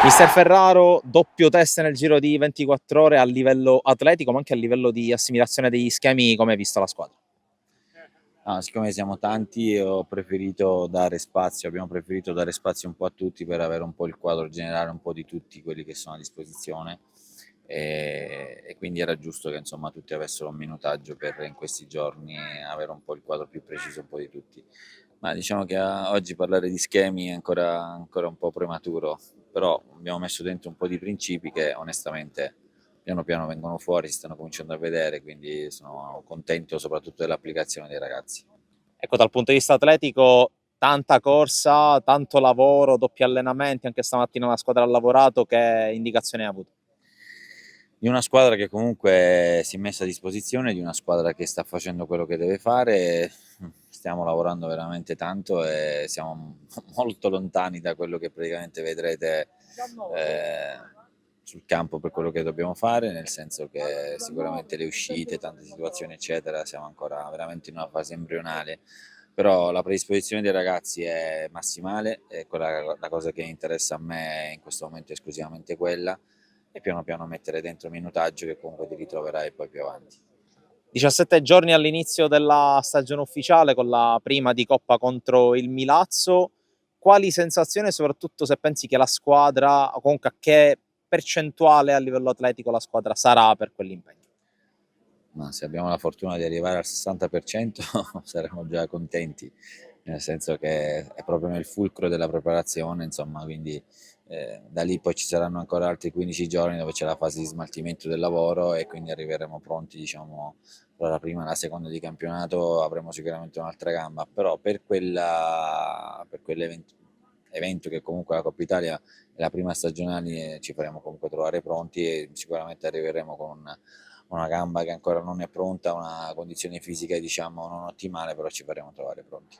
Mister Ferraro, doppio test nel giro di 24 ore a livello atletico, ma anche a livello di assimilazione degli schemi, come hai visto la squadra? No, siccome siamo tanti abbiamo preferito dare spazio un po' a tutti per avere un po' il quadro generale, un po' di tutti quelli che sono a disposizione e quindi era giusto che insomma tutti avessero un minutaggio per in questi giorni avere un po' il quadro più preciso un po' di tutti. Ma diciamo che oggi parlare di schemi è ancora un po' prematuro, però abbiamo messo dentro un po' di principi che onestamente piano piano vengono fuori, si stanno cominciando a vedere, quindi sono contento soprattutto dell'applicazione dei ragazzi. Ecco, dal punto di vista atletico, tanta corsa, tanto lavoro, doppi allenamenti, anche stamattina la squadra ha lavorato, che indicazioni hai avuto? Di una squadra che comunque si è messa a disposizione, di una squadra che sta facendo quello che deve fare, stiamo lavorando veramente tanto e siamo molto lontani da quello che praticamente vedrete sul campo per quello che dobbiamo fare, nel senso che sicuramente le uscite, tante situazioni eccetera, siamo ancora veramente in una fase embrionale, però la predisposizione dei ragazzi è massimale e la cosa che interessa a me in questo momento è esclusivamente quella e piano piano mettere dentro minutaggio che comunque ti ritroverai poi più avanti. 17 giorni all'inizio della stagione ufficiale con la prima di Coppa contro il Milazzo. Quali sensazioni e soprattutto se pensi che la squadra, o comunque a che percentuale a livello atletico la squadra sarà per quell'impegno? Ma se abbiamo la fortuna di arrivare al 60% saremo già contenti, nel senso che è proprio nel fulcro della preparazione, insomma, quindi da lì poi ci saranno ancora altri 15 giorni dove c'è la fase di smaltimento del lavoro e quindi arriveremo pronti, diciamo, per la prima e la seconda di campionato avremo sicuramente un'altra gamba, però per quell'evento che comunque la Coppa Italia è la prima stagionale ci faremo comunque trovare pronti e sicuramente arriveremo con una gamba che ancora non è pronta, una condizione fisica diciamo non ottimale, però ci faremo trovare pronti.